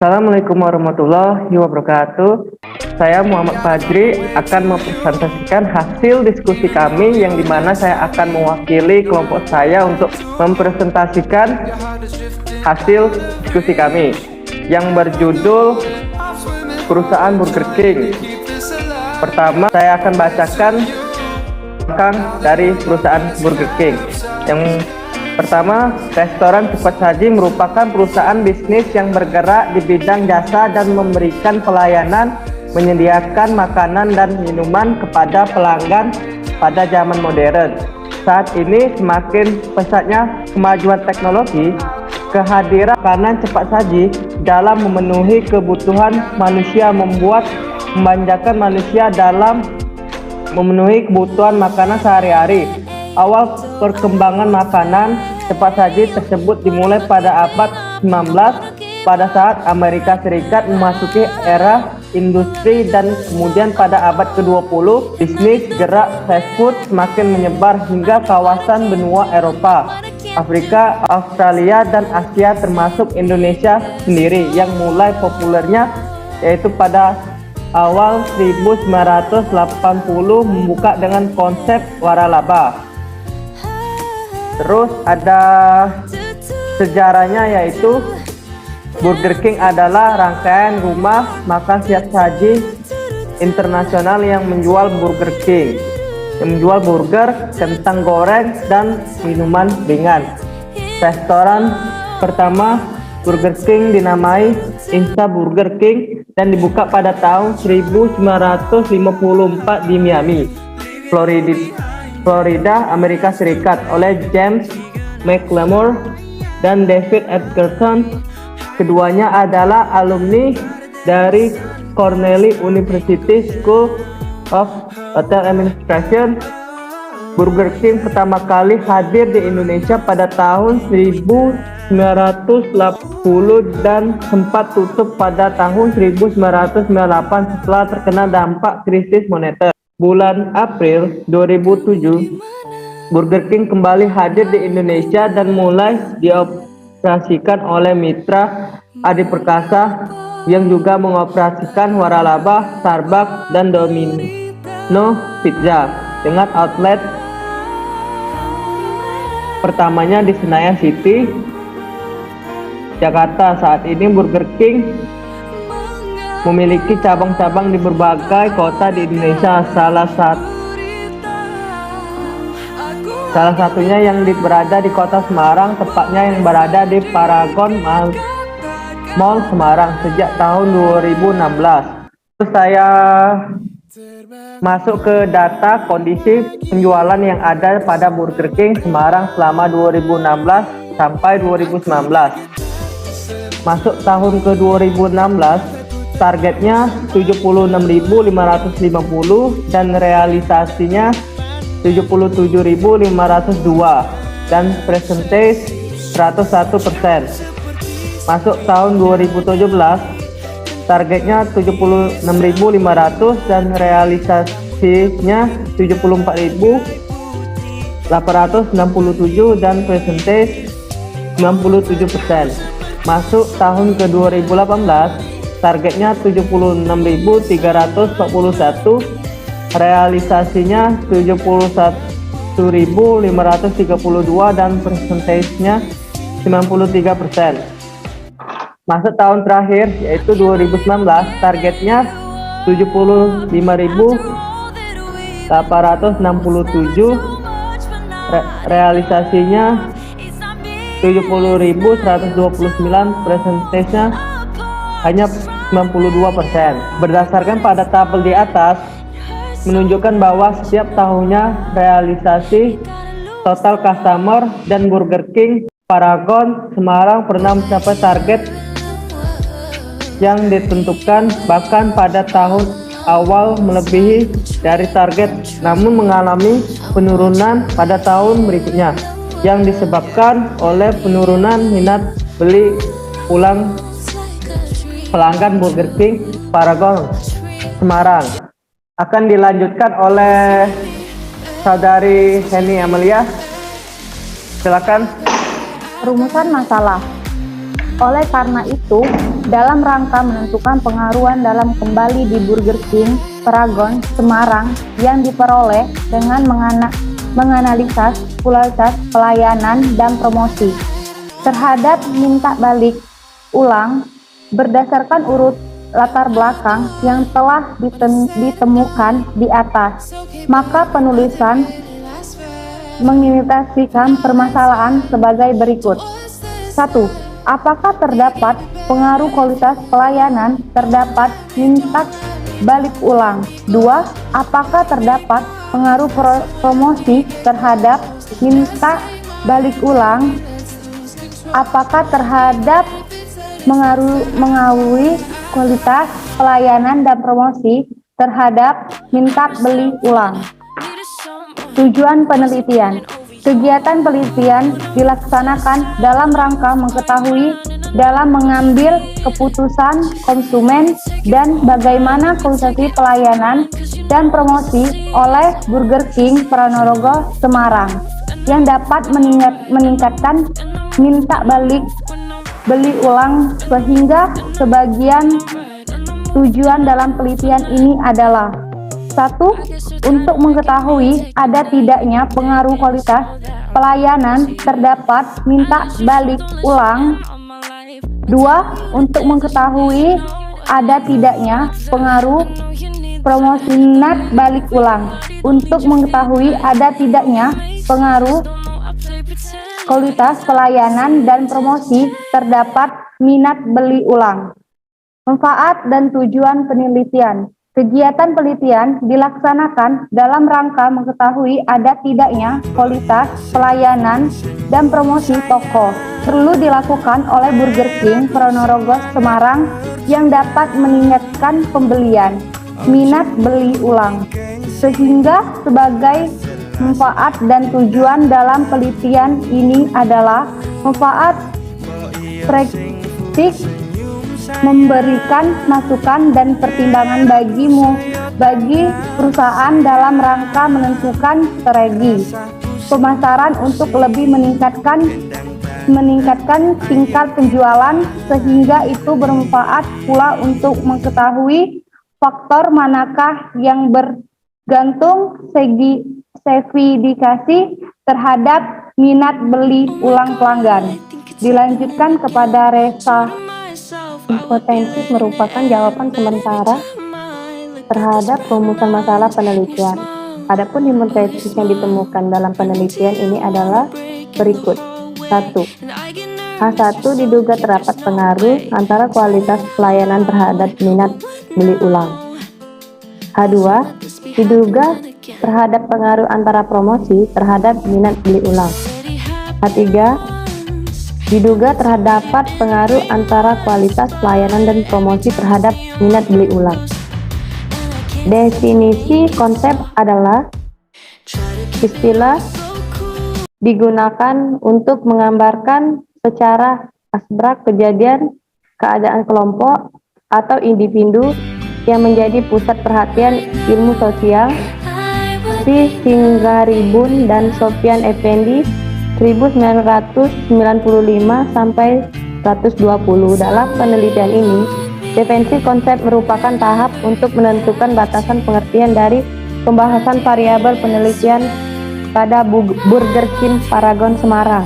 Assalamualaikum warahmatullahi wabarakatuh. Saya Muhammad Fajri akan mempresentasikan hasil diskusi kami yang dimana saya akan mewakili kelompok saya untuk mempresentasikan hasil diskusi kami yang berjudul perusahaan Burger King. Pertama, saya akan bacakan dari perusahaan Burger King. Yang pertama, restoran cepat saji merupakan perusahaan bisnis yang bergerak di bidang jasa dan memberikan pelayanan menyediakan makanan dan minuman kepada pelanggan pada zaman modern. Saat ini semakin pesatnya kemajuan teknologi, kehadiran makanan cepat saji dalam memenuhi kebutuhan manusia memanjakan manusia dalam memenuhi kebutuhan makanan sehari-hari. Awal perkembangan makanan cepat saji tersebut dimulai pada abad 19 pada saat Amerika Serikat memasuki era industri dan kemudian pada abad ke-20 bisnis gerak fast food semakin menyebar hingga kawasan benua Eropa, Afrika, Australia, dan Asia termasuk Indonesia sendiri yang mulai populernya yaitu pada awal 1980 membuka dengan konsep waralaba. Terus ada sejarahnya yaitu Burger King adalah rangkaian rumah makan siap saji internasional yang menjual Burger King, yang menjual burger, kentang goreng, dan minuman ringan. Restoran pertama Burger King dinamai Insta Burger King dan dibuka pada tahun 1954 di Miami, Florida, Amerika Serikat oleh James McLemore dan David Edgerton. Keduanya adalah alumni dari Cornell University School of Hotel Administration. Burger King pertama kali hadir di Indonesia pada tahun 1980 dan sempat tutup pada tahun 1998 setelah terkena dampak krisis moneter. Bulan April 2007, Burger King kembali hadir di Indonesia dan mulai dioperasikan oleh mitra Adi Perkasa yang juga mengoperasikan waralaba, Starbucks, dan Domino Pizza dengan outlet pertamanya di Senayan City, Jakarta. Saat ini Burger King memiliki cabang-cabang di berbagai kota di Indonesia. Salah satunya yang berada di kota Semarang, tepatnya yang berada di Paragon Mall Semarang sejak tahun 2016. Terus saya masuk ke data kondisi penjualan yang ada pada Burger King Semarang selama 2016 sampai 2019. Masuk tahun ke 2016, targetnya 76.550 dan realisasinya 77.502 dan persentase 101%. Masuk tahun 2017, targetnya 76.500 dan realisasinya 74.867 dan persentase 97%. Masuk tahun ke 2018, targetnya 76.341, realisasinya 71.532 dan persentasenya 93%. Masuk tahun terakhir yaitu 2019, targetnya 75.867, realisasinya 70.129, persentasenya hanya 92%. Berdasarkan pada tabel di atas menunjukkan bahwa setiap tahunnya realisasi total customer dan Burger King Paragon Semarang pernah mencapai target yang ditentukan, bahkan pada tahun awal melebihi dari target, namun mengalami penurunan pada tahun berikutnya yang disebabkan oleh penurunan minat beli ulang pelanggan Burger King Paragon Semarang. Akan dilanjutkan oleh saudari Heni Amelia. Silakan. Rumusan masalah. Oleh karena itu, dalam rangka menentukan pengaruhan dalam kembali di Burger King Paragon Semarang yang diperoleh dengan menganalisis kualitas pelayanan dan promosi terhadap minta balik ulang berdasarkan urut latar belakang yang telah ditemukan di atas. Maka penulisan mengilustrasikan permasalahan sebagai berikut. 1. Apakah terdapat pengaruh kualitas pelayanan terdapat minta balik ulang? 2. Apakah terdapat pengaruh promosi terhadap minta balik ulang? Apakah terhadap mengaruhi kualitas pelayanan dan promosi terhadap minta beli ulang? Tujuan penelitian. Kegiatan penelitian dilaksanakan dalam rangka mengetahui dalam mengambil keputusan konsumen dan bagaimana kualitas pelayanan dan promosi oleh Burger King Ponorogo Semarang yang dapat meningkatkan minta beli ulang, sehingga sebagian tujuan dalam penelitian ini adalah: 1. Untuk mengetahui ada tidaknya pengaruh kualitas pelayanan terdapat minta balik ulang. 2. Untuk mengetahui ada tidaknya pengaruh promosi minat balik ulang. Untuk mengetahui ada tidaknya pengaruh kualitas pelayanan dan promosi terdapat minat beli ulang. Manfaat dan tujuan penelitian. Kegiatan penelitian dilaksanakan dalam rangka mengetahui ada tidaknya kualitas pelayanan dan promosi toko perlu dilakukan oleh Burger King Ponorogo Semarang yang dapat meningkatkan pembelian, minat beli ulang, sehingga sebagai manfaat dan tujuan dalam penelitian ini adalah manfaat praktik, memberikan masukan dan pertimbangan bagi perusahaan dalam rangka menentukan strategi pemasaran untuk lebih meningkatkan tingkat penjualan, sehingga itu bermanfaat pula untuk mengetahui faktor manakah yang bergantung segmentasi terhadap minat beli ulang pelanggan. Dilanjutkan kepada resa. Hipotesis merupakan jawaban sementara terhadap rumusan masalah penelitian. Adapun hipotesis yang ditemukan dalam penelitian ini adalah berikut. 1. H1 diduga terdapat pengaruh antara kualitas pelayanan terhadap minat beli ulang. H2 diduga terhadap pengaruh antara promosi terhadap minat beli ulang. H3 diduga terdapat pengaruh antara kualitas pelayanan dan promosi terhadap minat beli ulang. Definisi konsep adalah istilah digunakan untuk menggambarkan secara abstrak kejadian, keadaan kelompok atau individu yang menjadi pusat perhatian ilmu sosial. Si Singaribun dan Sofyan Effendi 1995 sampai 120. Dalam penelitian ini, definisi konsep merupakan tahap untuk menentukan batasan pengertian dari pembahasan variabel penelitian pada Burger King Paragon Semarang.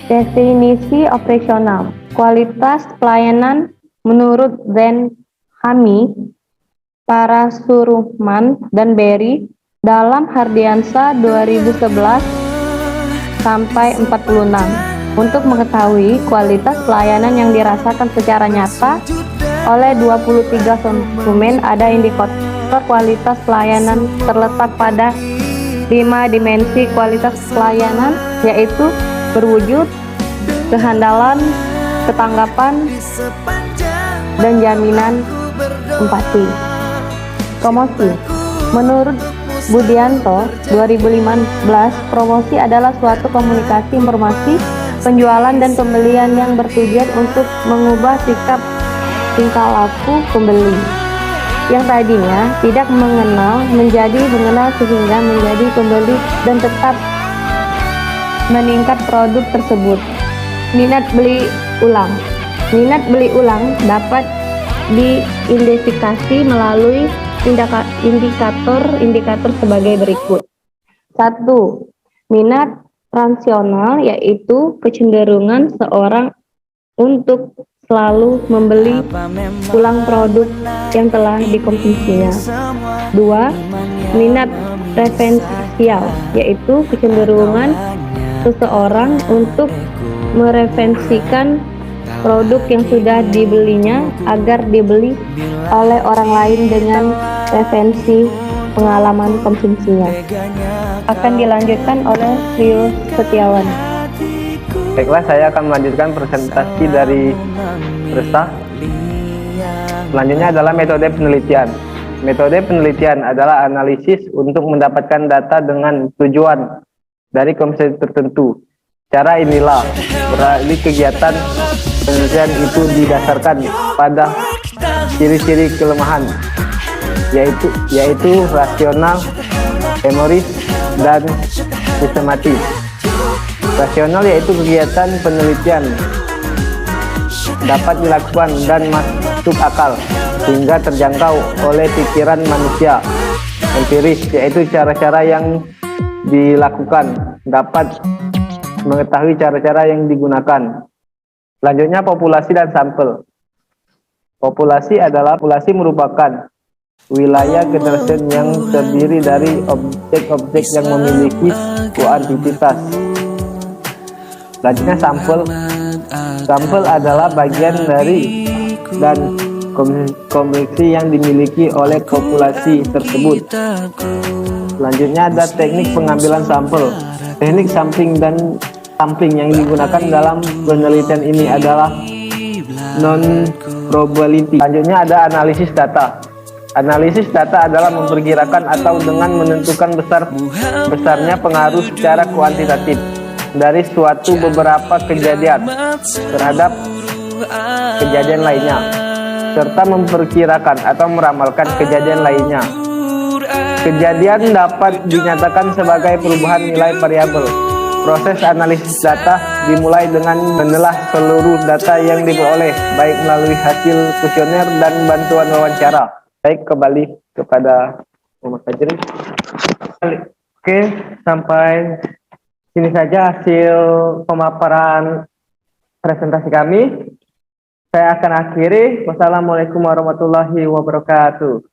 Definisi operasional. Kualitas pelayanan menurut Ben Hami, Parasuruman, dan Berry dalam Hardiansa 2011 sampai 46. Untuk mengetahui kualitas pelayanan yang dirasakan secara nyata oleh 23 konsumen, ada indikator kualitas pelayanan terletak pada 5 dimensi kualitas pelayanan, yaitu berwujud, kehandalan, ketanggapan, dan jaminan empati. Promosi. Menurut Budianto 2015, promosi adalah suatu komunikasi informasi penjualan dan pembelian yang bertujuan untuk mengubah sikap tingkah laku pembeli yang tadinya tidak mengenal menjadi mengenal, sehingga menjadi pembeli dan tetap meningkat produk tersebut. Minat beli ulang. Minat beli ulang dapat diidentifikasi melalui indikator sebagai berikut. 1. Minat rasional, yaitu kecenderungan seorang untuk selalu membeli ulang produk yang telah dikonsumsinya. 2. Minat referensial, yaitu kecenderungan seseorang untuk mereferensikan produk yang sudah dibelinya agar dibeli oleh orang lain dengan referensi pengalaman konsumsinya. Akan dilanjutkan oleh Rio Setiawan. Baiklah, saya akan melanjutkan presentasi dari resah. Selanjutnya adalah metode penelitian. Metode penelitian adalah analisis untuk mendapatkan data dengan tujuan dari konsep tertentu. Cara inilah berarti kegiatan penelitian itu didasarkan pada ciri-ciri kelemahan, yaitu rasional, memoris, dan sistematis. Rasional yaitu kegiatan penelitian dapat dilakukan dan masuk akal sehingga terjangkau oleh pikiran manusia. Empiris yaitu cara-cara yang dilakukan, dapat mengetahui cara-cara yang digunakan. Selanjutnya populasi dan sampel. Populasi merupakan wilayah generasi yang terdiri dari objek-objek yang memiliki kuantitas. Selanjutnya sampel. Sampel adalah bagian dari dan koleksi yang dimiliki oleh populasi tersebut. Selanjutnya ada teknik pengambilan sampel. Teknik sampling yang digunakan dalam penelitian ini adalah non-probability. Selanjutnya ada analisis data. Analisis data adalah memperkirakan atau dengan menentukan besarnya pengaruh secara kuantitatif dari suatu beberapa kejadian terhadap kejadian lainnya, serta memperkirakan atau meramalkan kejadian lainnya. Kejadian dapat dinyatakan sebagai perubahan nilai variabel. Proses analisis data dimulai dengan menelaah seluruh data yang diperoleh, baik melalui hasil kuesioner dan bantuan wawancara. Baik, kembali kepada Muhammad Fajri. Oke, sampai sini saja hasil pemaparan presentasi kami. Saya akan akhiri. Wassalamualaikum warahmatullahi wabarakatuh.